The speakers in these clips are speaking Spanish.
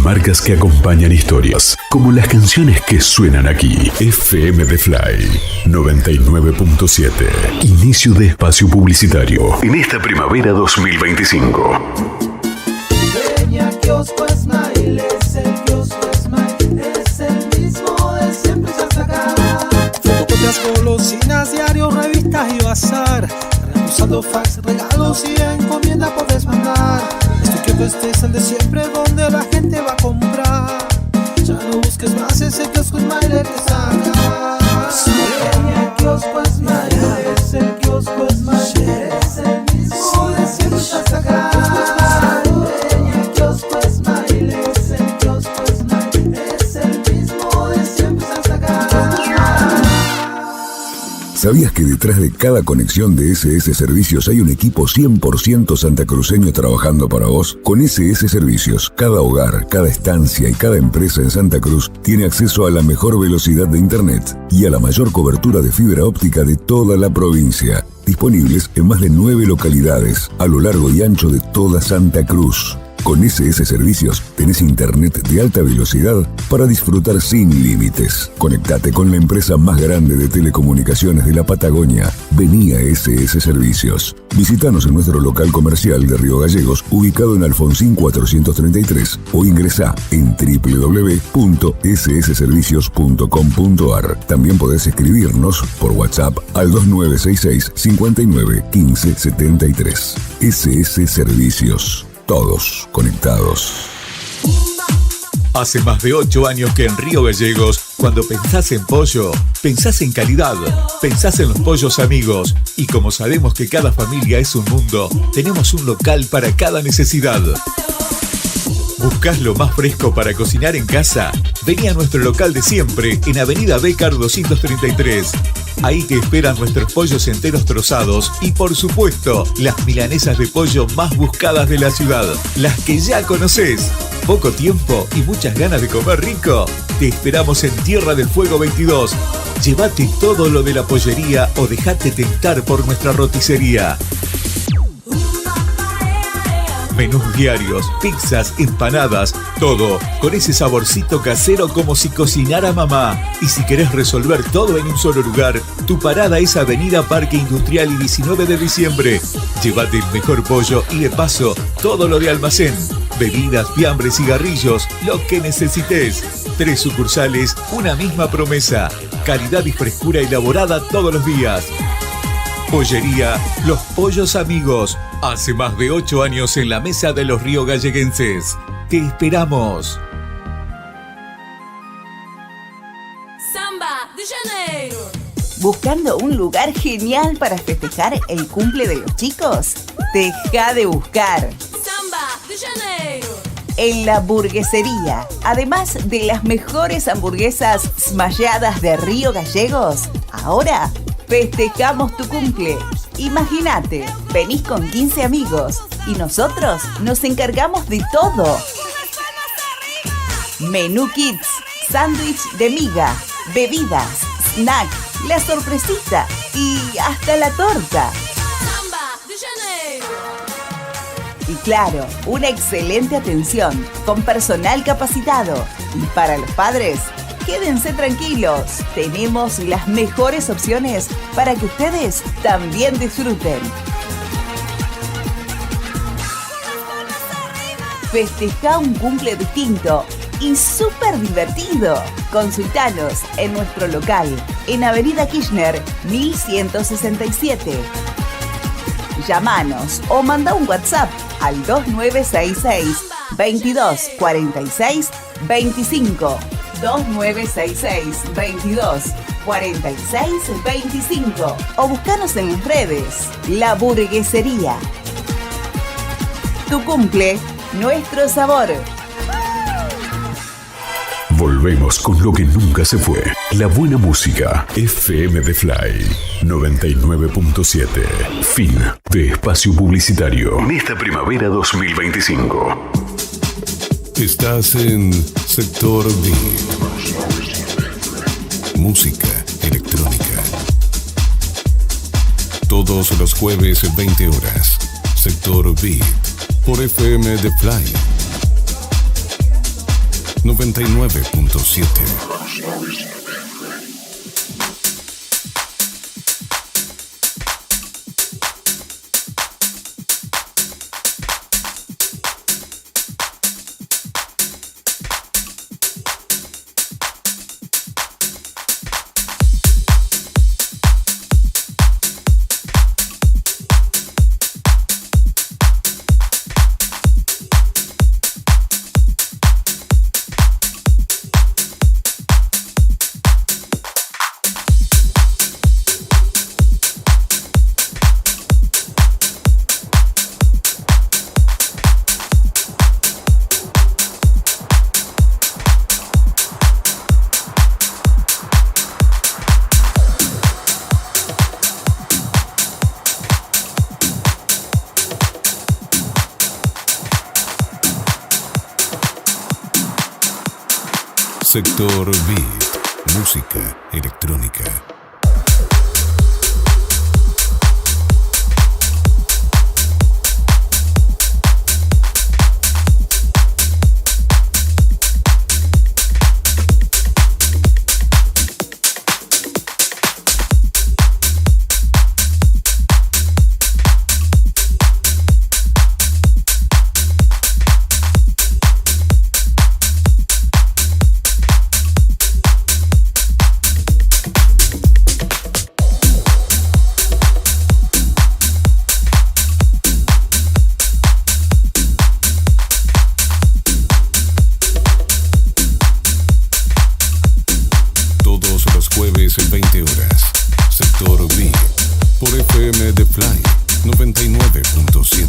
marcas que acompañan historias, como las canciones que suenan aquí. FM The Fly 99.7. Inicio de espacio publicitario en esta primavera 2025. Peña Kiosco Smile, es el kiosco Smile, es el mismo de siempre hasta acá. Fotocopias, golosinas, diarios, revistas y bazar. Usando fax, regalos y encomienda puedes mandar. Este es el de siempre donde la gente va a comprar. Ya no busques más, ese kiosco Smile que está acá. Peña Kiosco Smile, es el kiosco Smile, es el mismo de siempre hasta acá. Peña Kiosco Smile, es el kiosco Smile, es el mismo de siempre hasta acá. ¿Sabías que detrás de cada conexión de SS Servicios hay un equipo 100% santacruceño trabajando para vos? Con SS Servicios, cada hogar, cada estancia y cada empresa en Santa Cruz tiene acceso a la mejor velocidad de Internet y a la mayor cobertura de fibra óptica de toda la provincia, disponibles en más de 9 localidades a lo largo y ancho de toda Santa Cruz. Con SS Servicios tenés internet de alta velocidad para disfrutar sin límites. Conectate con la empresa más grande de telecomunicaciones de la Patagonia. Vení a SS Servicios. Visítanos en nuestro local comercial de Río Gallegos, ubicado en Alfonsín 433, o ingresá en www.ssservicios.com.ar. También podés escribirnos por WhatsApp al 2966 59 15 73. SS Servicios. Todos conectados. Hace más de 8 años que en Río Gallegos, cuando pensás en pollo, pensás en calidad, pensás en los pollos amigos. Y como sabemos que cada familia es un mundo, tenemos un local para cada necesidad. ¿Buscás lo más fresco para cocinar en casa? Vení a nuestro local de siempre, en Avenida Bécar 233. Ahí te esperan nuestros pollos enteros trozados y, por supuesto, las milanesas de pollo más buscadas de la ciudad, las que ya conocés. ¿Poco tiempo y muchas ganas de comer rico? Te esperamos en Tierra del Fuego 22. Llévate todo lo de la pollería o dejate tentar por nuestra roticería. Menús diarios, pizzas, empanadas, todo con ese saborcito casero como si cocinara mamá. Y si querés resolver todo en un solo lugar, tu parada es Avenida Parque Industrial y 19 de diciembre. Llévate el mejor pollo y de paso todo lo de almacén. Bebidas, fiambres, cigarrillos, lo que necesites. 3 sucursales, una misma promesa. Calidad y frescura elaborada todos los días. Pollería Los Pollos Amigos. Hace más de 8 años en la mesa de los río galleguenses. Te esperamos. Samba de Janeiro. ¿Buscando un lugar genial para festejar el cumple de los chicos? Deja de buscar. Samba de Janeiro. En La Burguesería, además de las mejores hamburguesas smalladas de Río Gallegos, ahora festejamos tu cumple. Imagínate, venís con 15 amigos y nosotros nos encargamos de todo. Menú Kids, sándwich de miga, bebidas, snack, la sorpresita y hasta la torta. Samba de Janeiro. Y claro, una excelente atención con personal capacitado. Y para los padres, quédense tranquilos, tenemos las mejores opciones para que ustedes también disfruten. Festeja un cumple distinto y súper divertido. Consultanos en nuestro local, en Avenida Kirchner 1167. Llámanos o manda un WhatsApp al 2966 22 46 25. 2966 22 46 25 o buscanos en las redes. La Burguesería. Tu cumple, nuestro sabor. Volvemos con lo que nunca se fue. La buena música. FM The Fly 99.7. Fin de espacio publicitario en esta primavera 2025. Estás en Sector B. Música electrónica. Todos los jueves 20 horas. Sector B. Por FM The Fly. 99.7. Sector Beat, música electrónica. Jueves en 20 horas. Sector B. Por FM The Fly 99.7.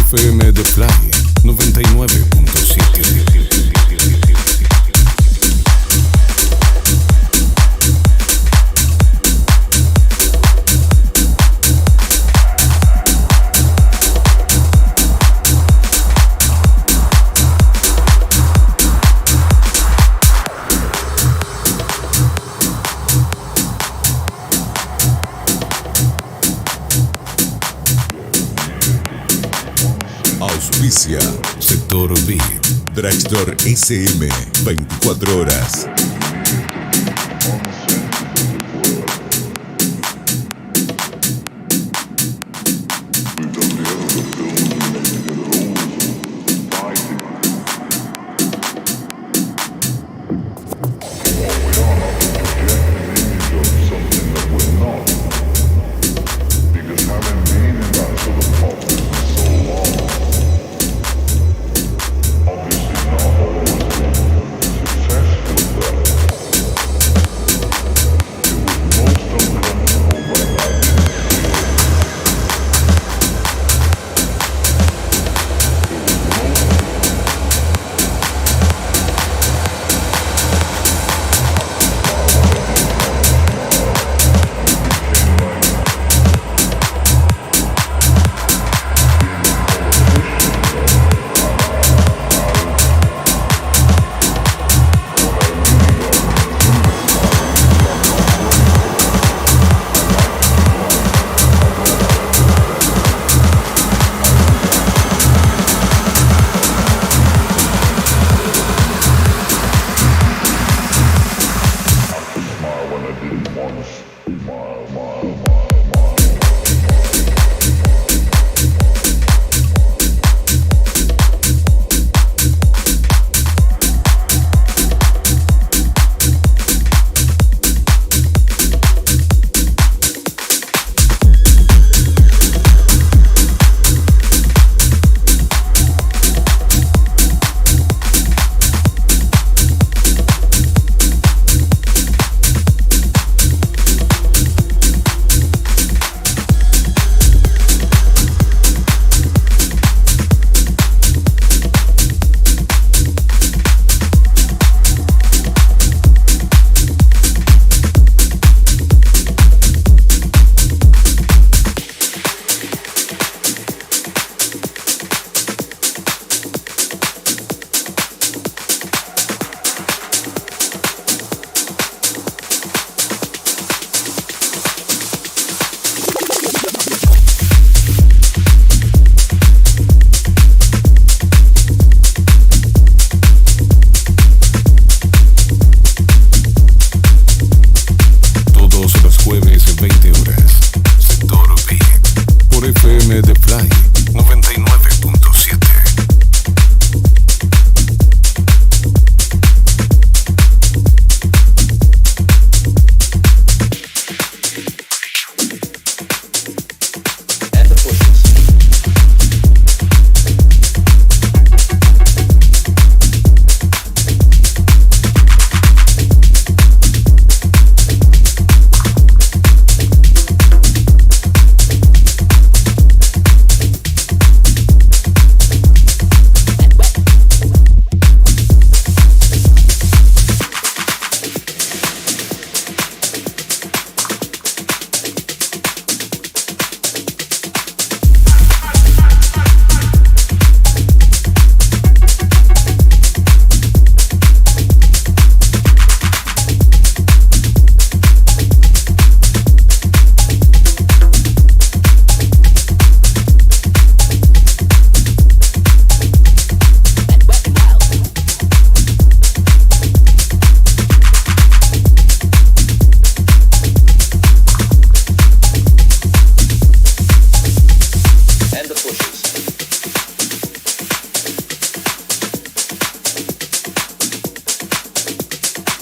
FM The Fly 99.7. Auspicia Sector Beat, Drugstore SM, 24 horas. Obviously not always been successful, but FM de Fly 99.7.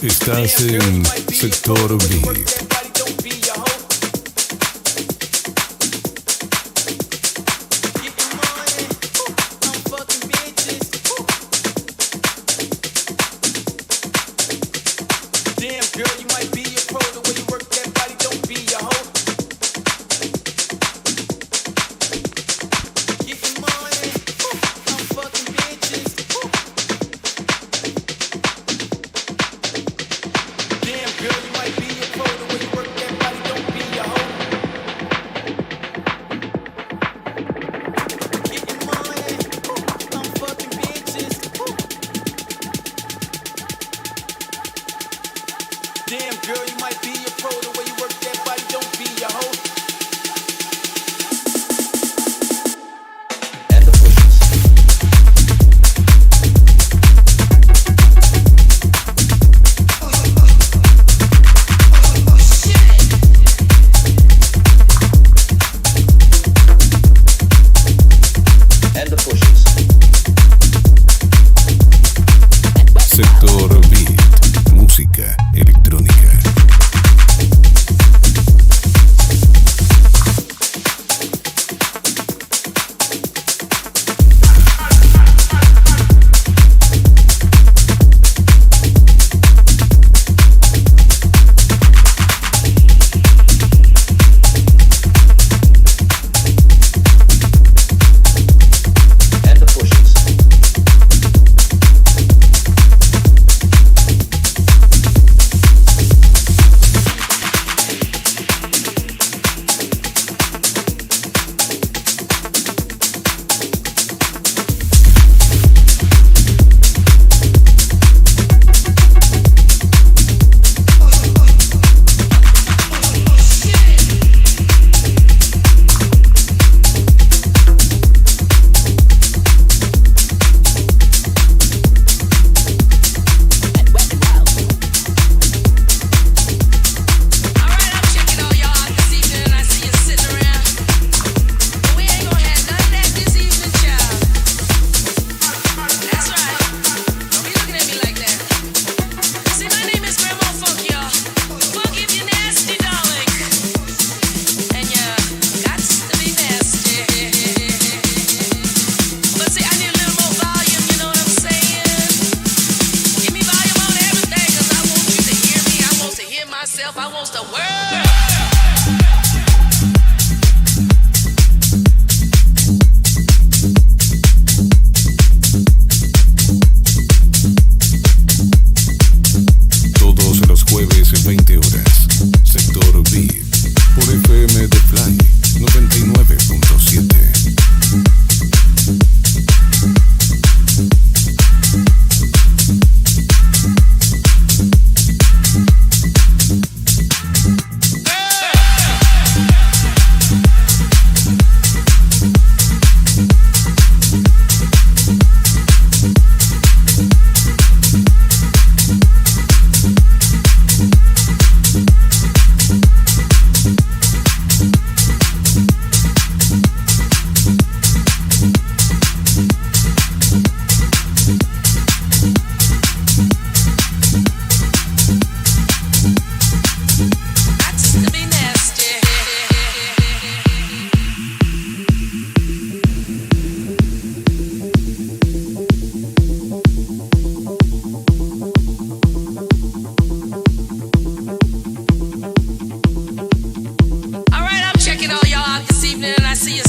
Estás en Sector Beat. Damn girl, you might be a pro the way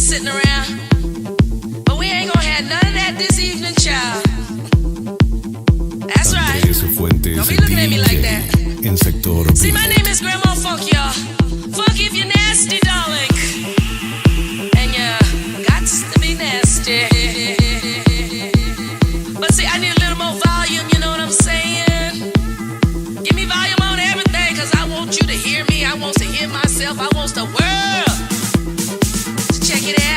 sitting around. But we ain't gonna have none of that this evening, child. That's right. Don't be looking at me like that. En sector. See, my name is Grandma Funk, y'all. Funk if you're nasty, darling. And you got to be nasty. But see, I need a little more volume, you know what I'm saying? Give me volume on everything, cause I want you to hear me. I want to hear myself. I want the world to check it out.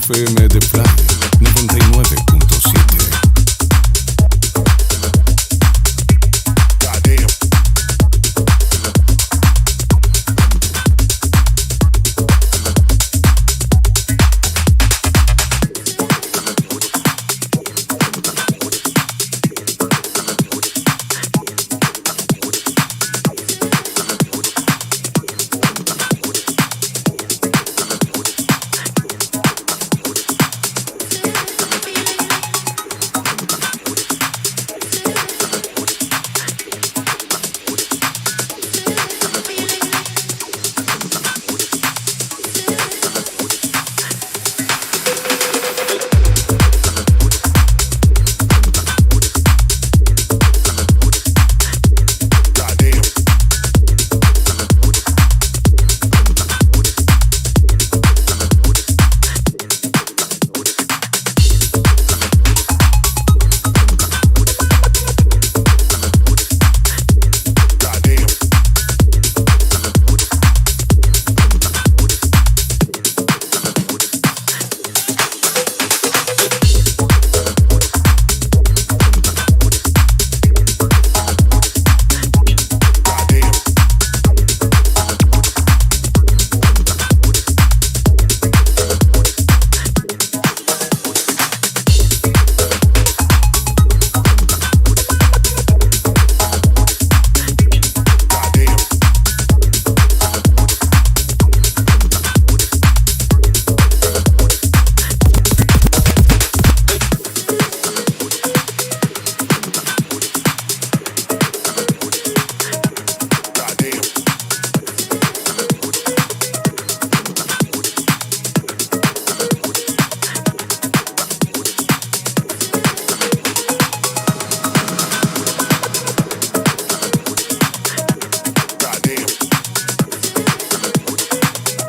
FM de Fly 99.7.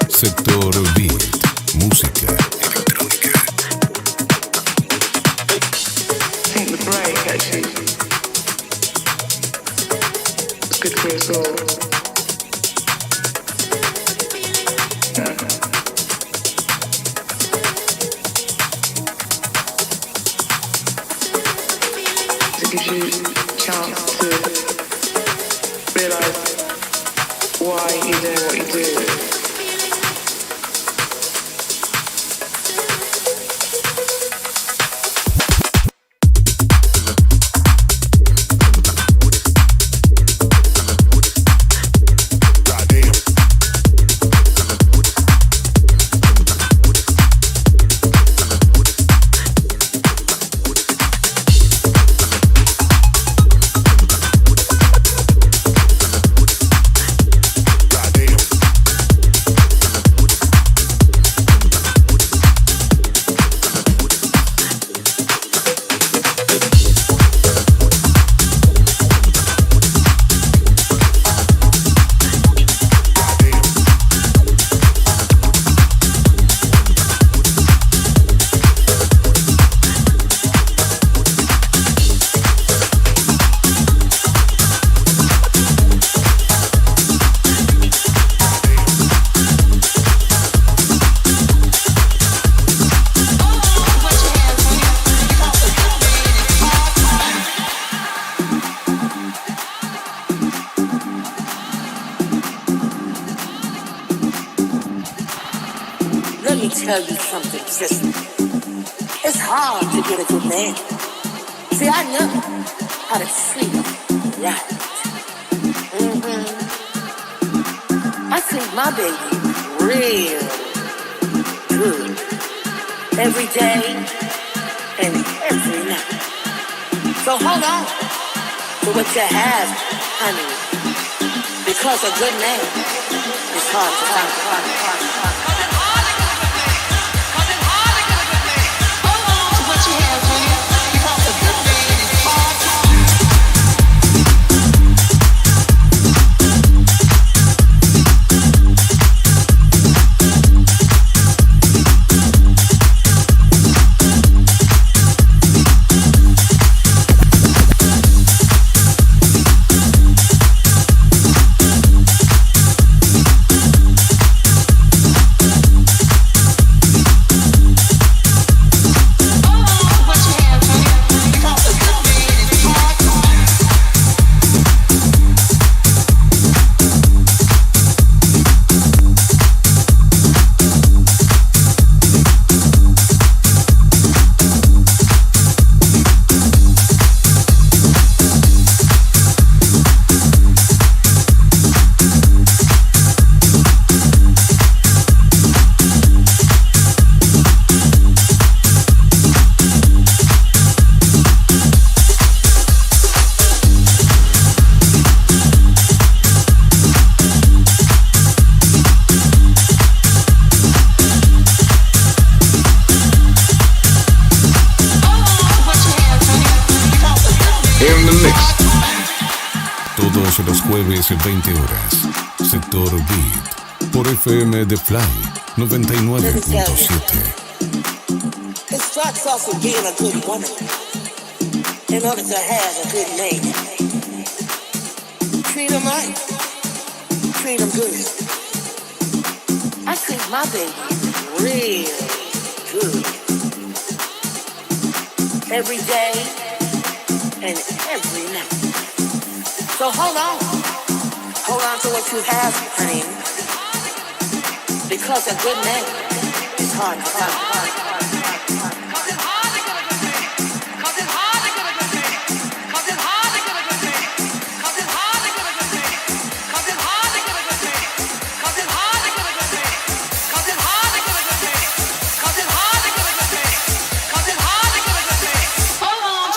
Sector Beat, música electrónica. Take the break, actually. It's good for us all. Yeah. gives you a chance to realise why you're doing what you do. Tell you something, sister. It's hard to get a good man. See, I know how to treat him right. I treat my baby real good. Every day and every night. So hold on to what you have, honey. Because a good man is hard to find. Todos los jueves 20 horas. Sector Beat. Por FM The Fly 99.7. It starts off with being a good woman in order to have a good man. Treat him right. Treat him good. I treat my baby real good. Every day and every night. So hold on to what you have, honey, because a good man is hard to find.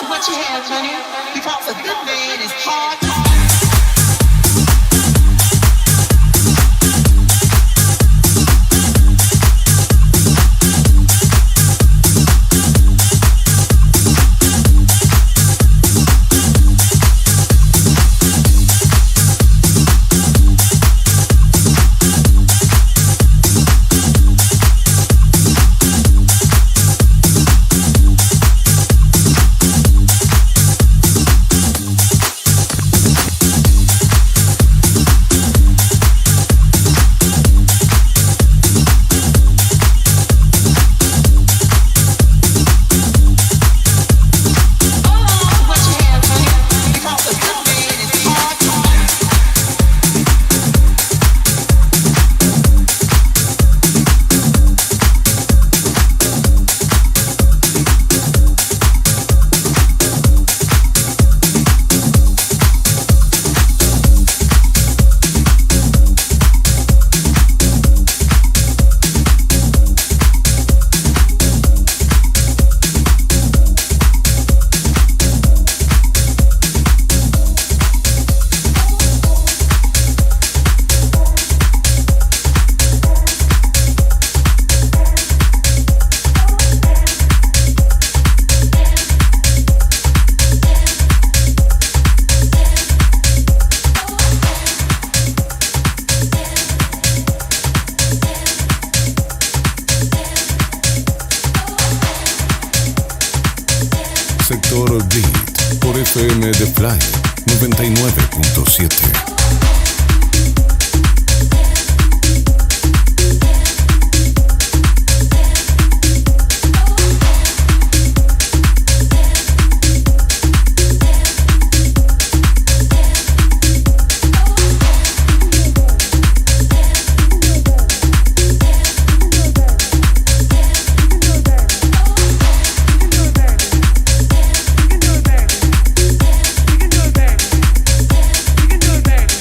What you have, honey, because a good man is hard. Sector Beat por FM The Fly 99.7. We can do it, baby.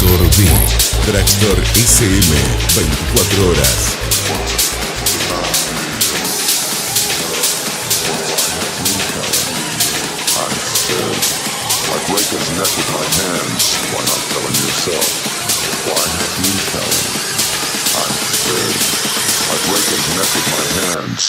Drugstore B. Drugstore SM. 24 horas. I break his neck with my hands. Why not tell him yourself? Why have you tell him? I'm scared. I break his neck with my hands.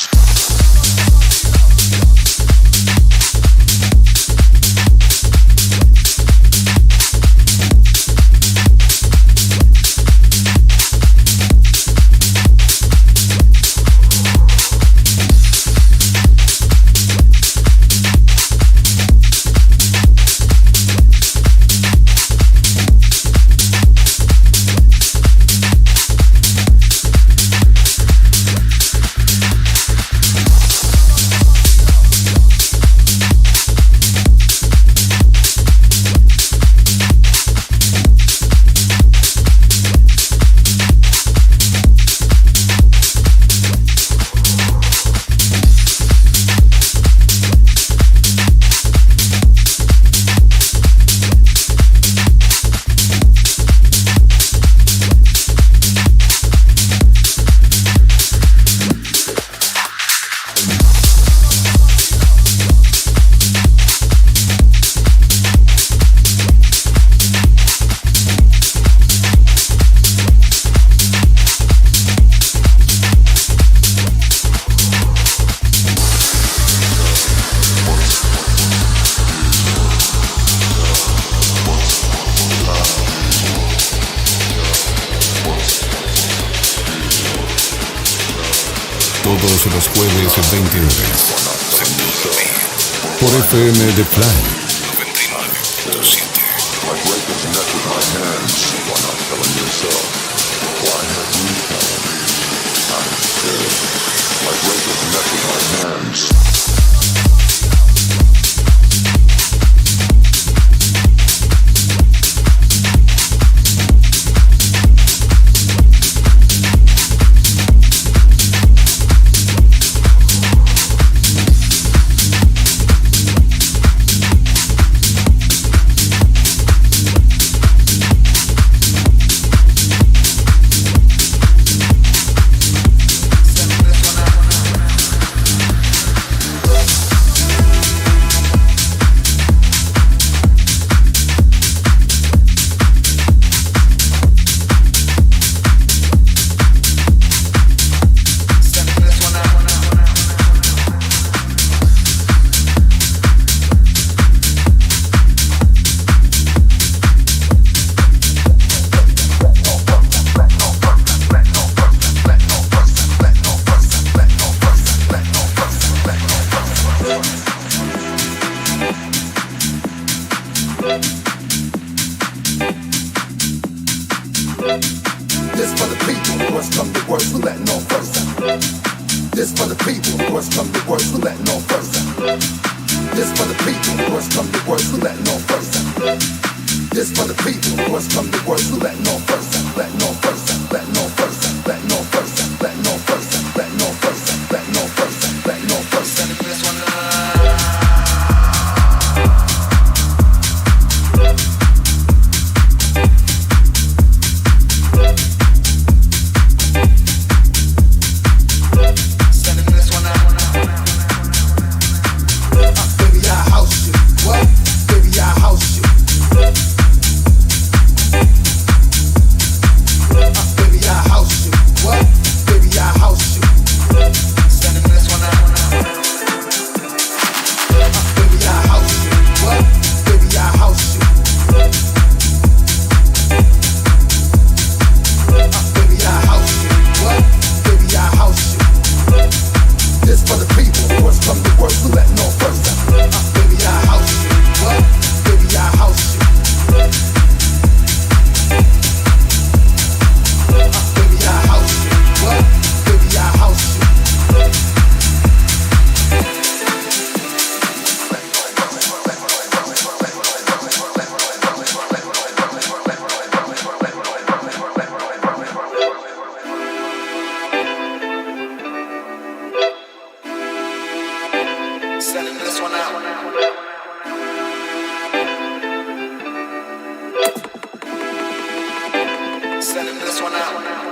Todos los jueves 20 horas. Por FM de Fly 99.7. I break his neck with my hands. Why not tell him yourself? Why have you tell him? I'm scared. I break his neck with my hands.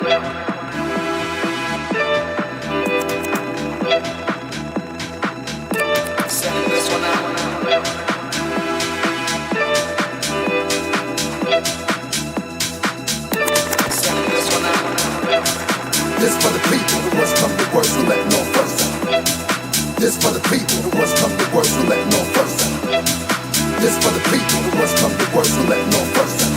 This for the people who was come to worst, who let no first out. This for the people who was come to worst, who let no first out. This for the people who was come to worst, who let no first out.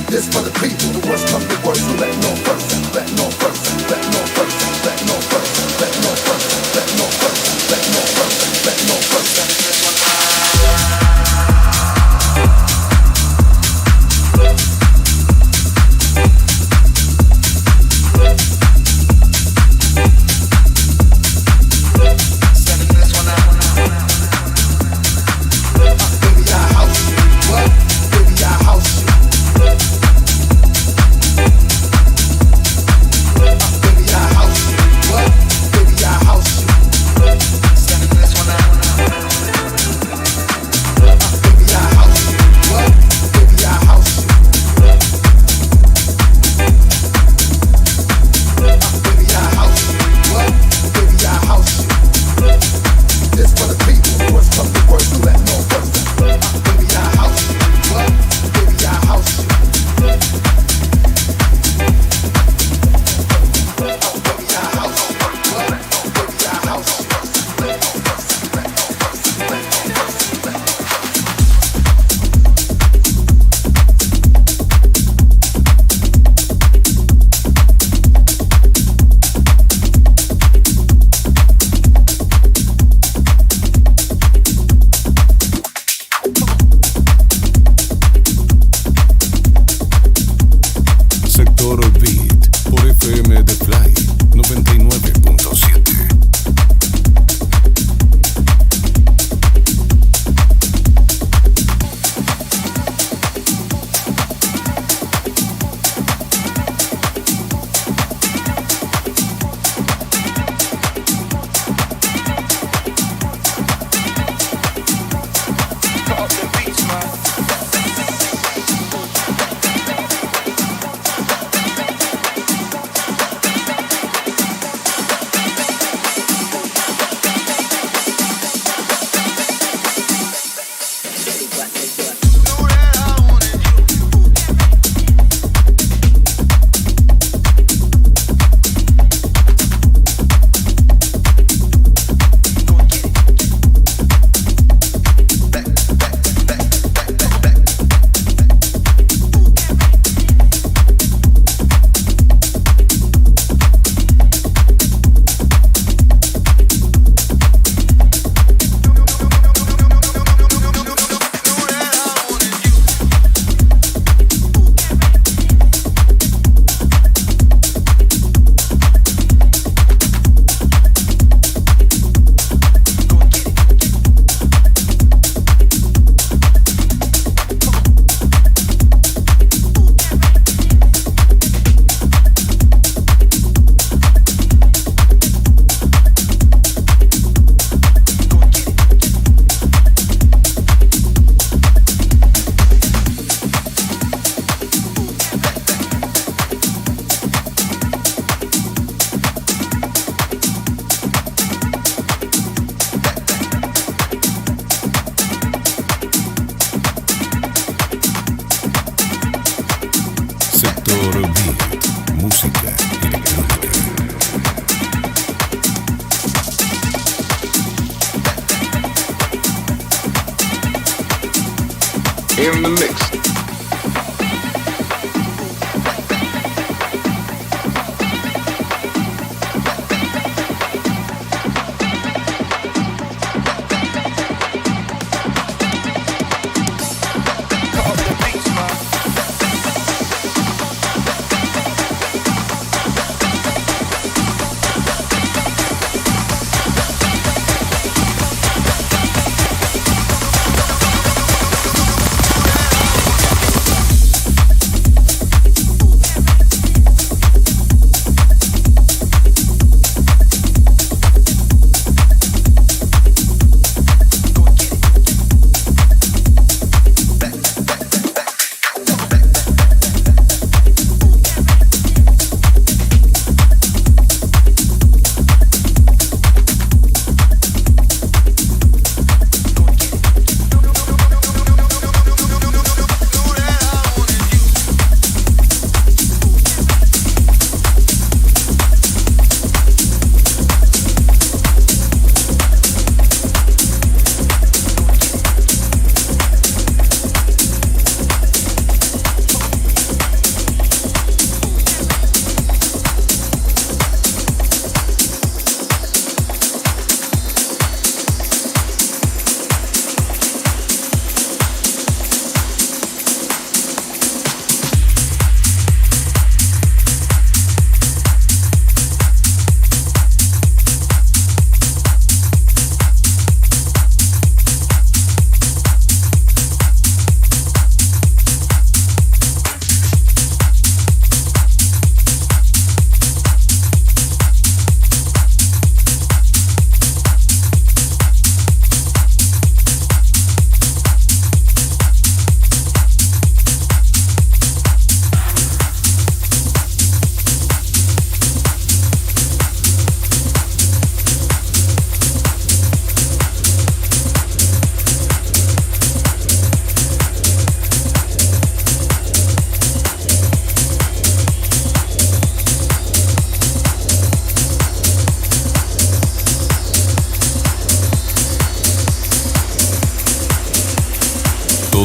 This for the people who was come to worst, who let no first out. Let no first out. Let no first out. Let no first out. Let no first out. Let no first out. Let no first out. Let no first out. In the mix.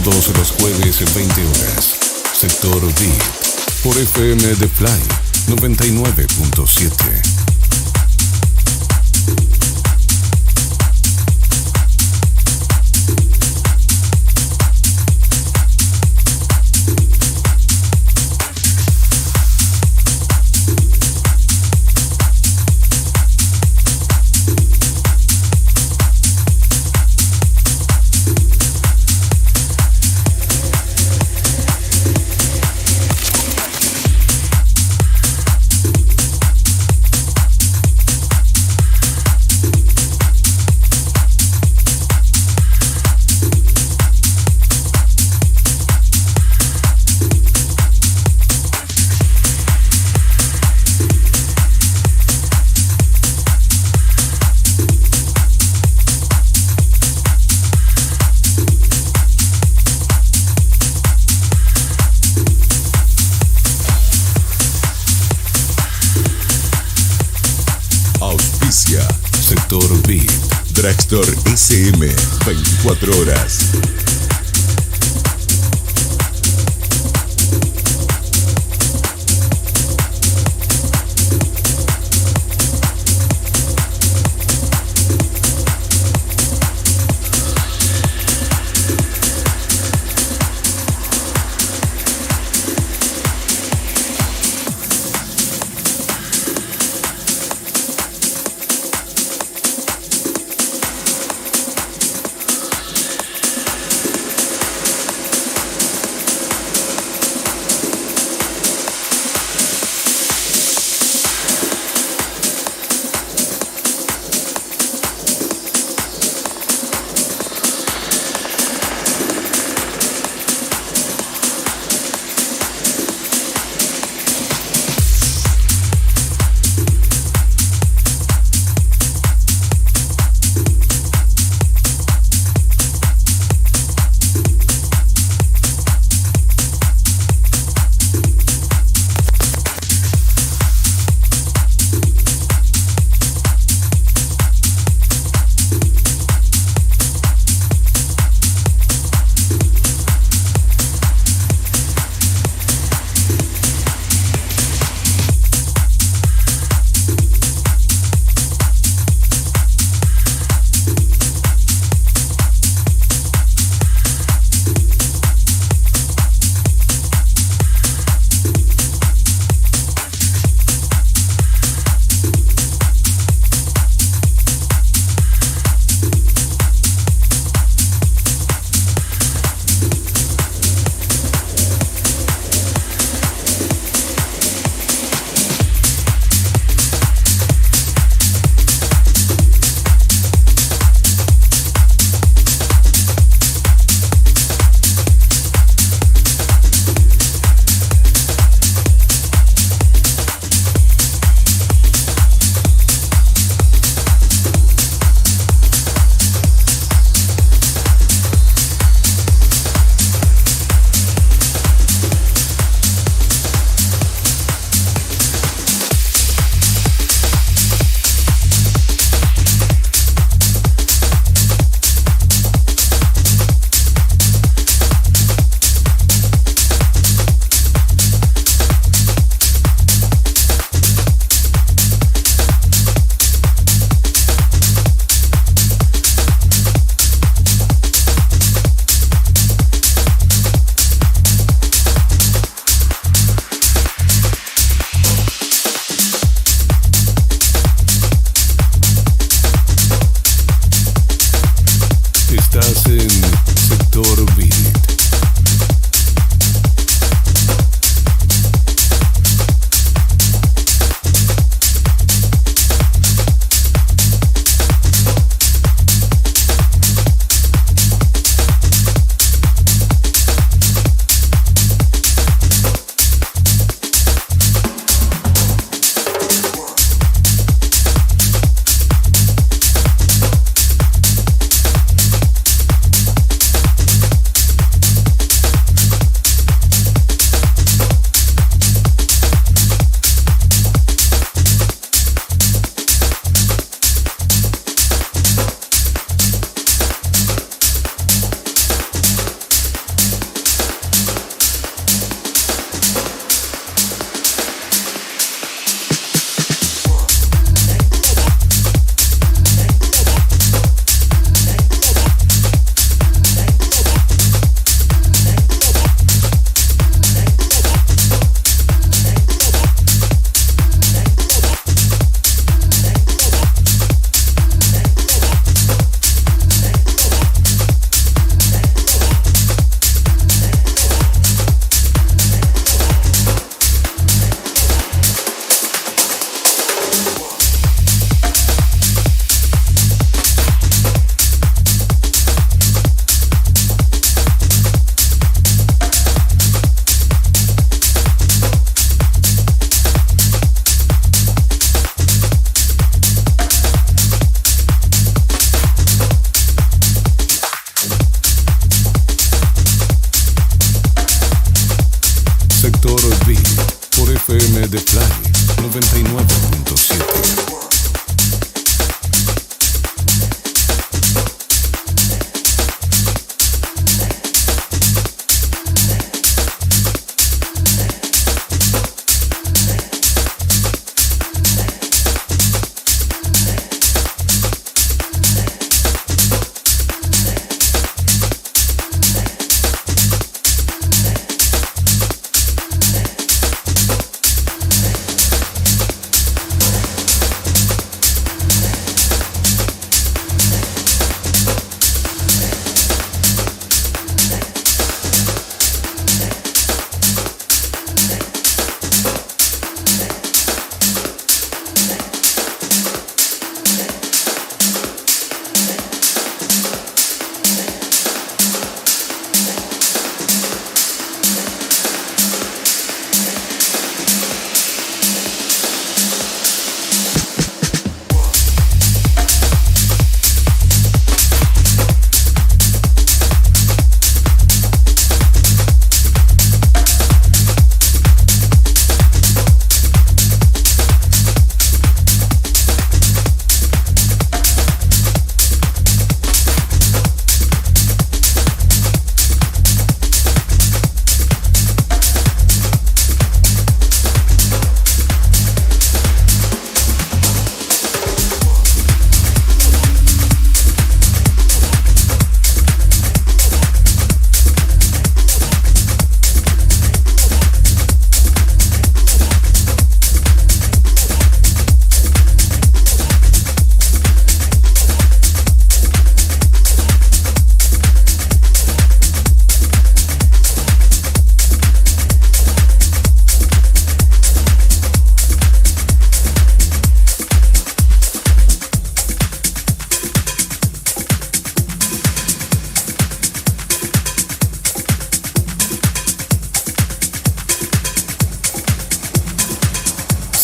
Todos los jueves en 20 horas. Sector Beat. Por FM The Fly 99.7. Sector Beat. Dragstore SM 24 horas.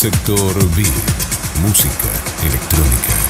Sector Beat, música electrónica.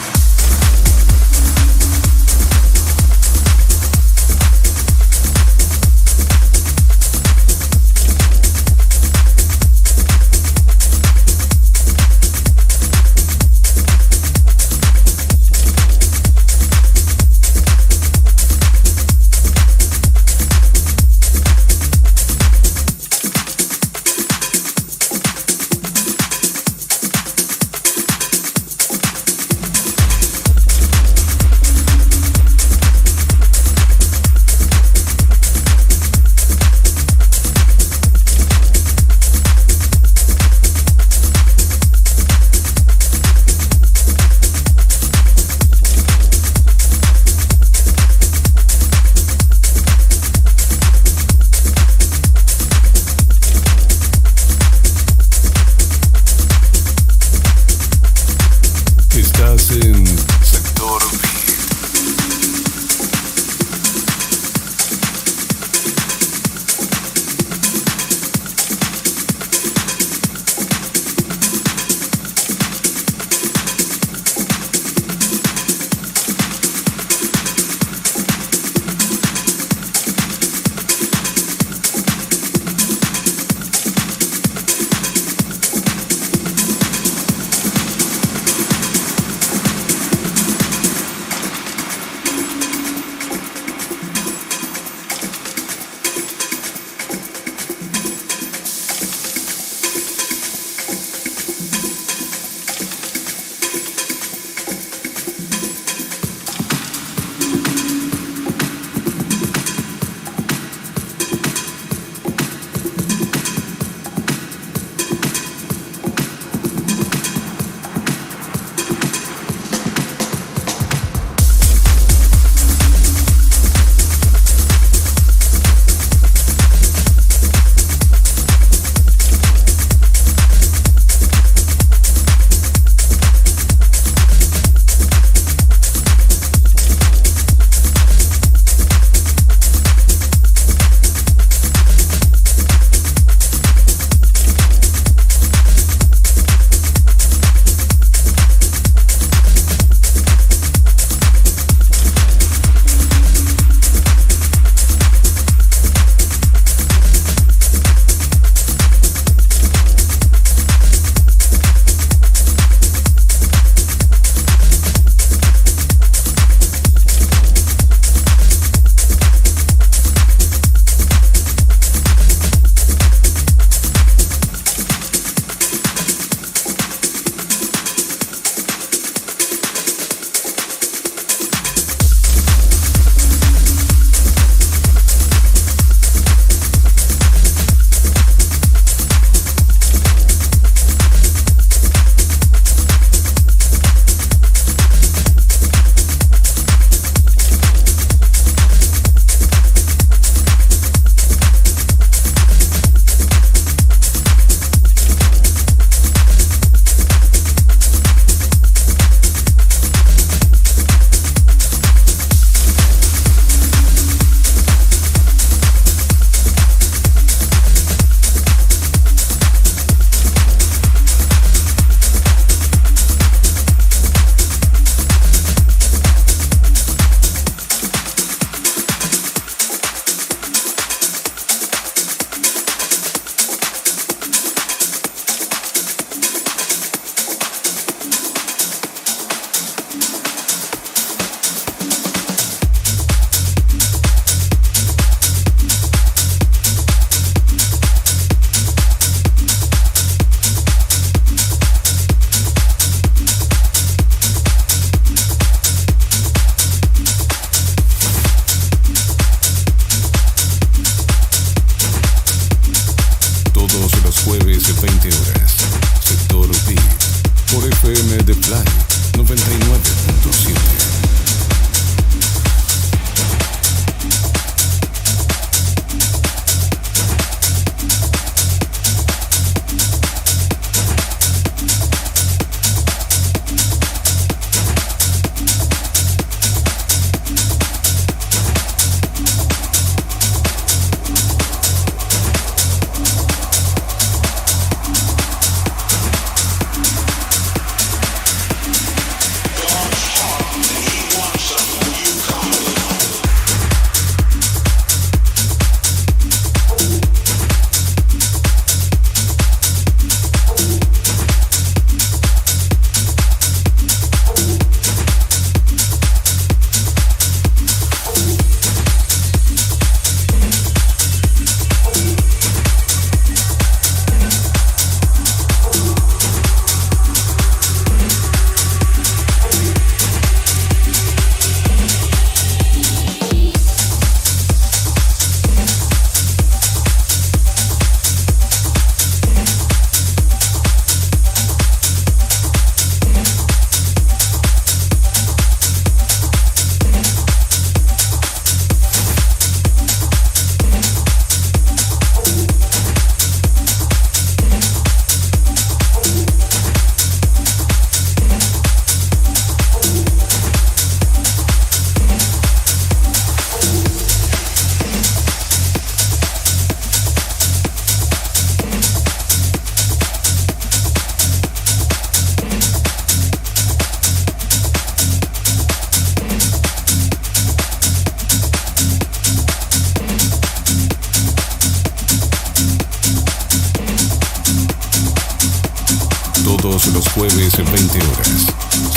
jueves 20 horas.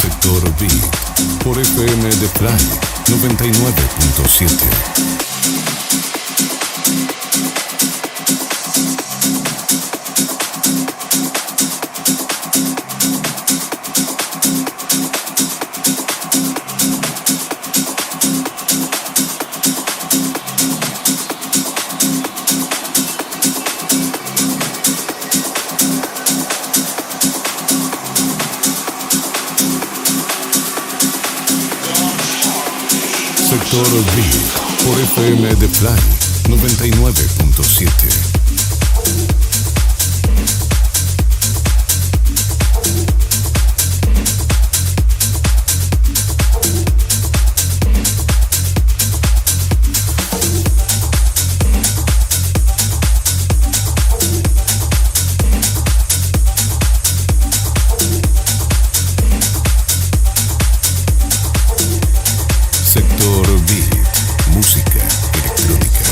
Sector Beat por FM de Fly 99.7. Sector Beat por FM de Fly 99.7. Música electrónica.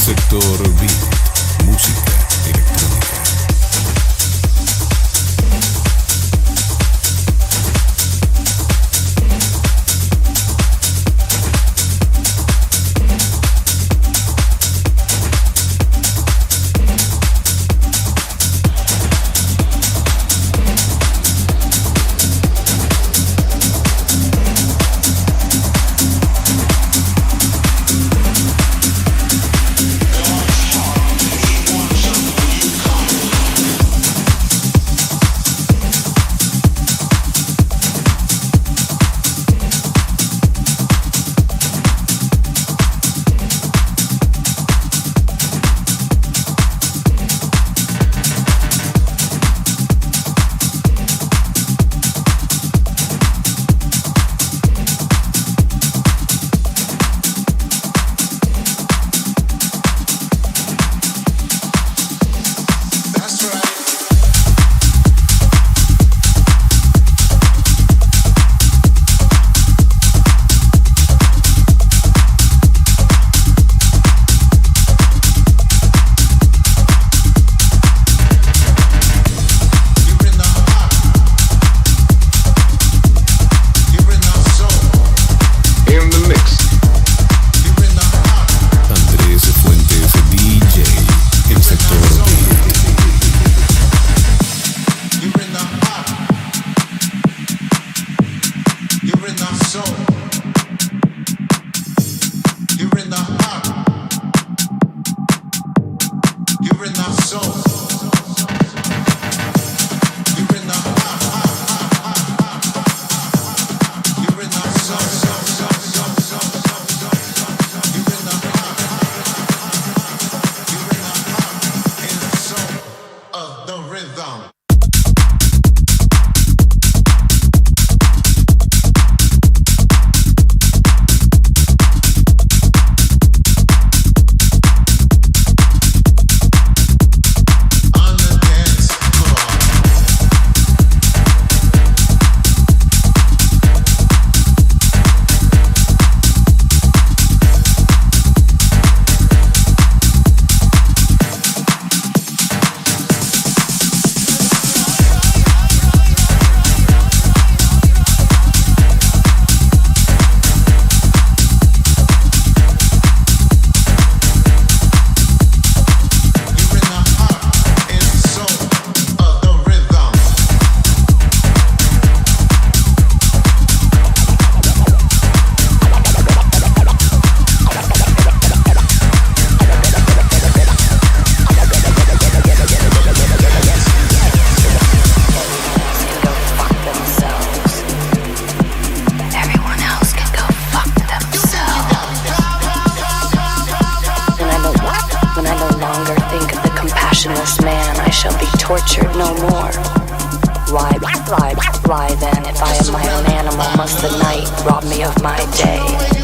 Sector Beat, música electrónica. shall be tortured no more. Why then, if I am my own animal, must the night rob me of my day?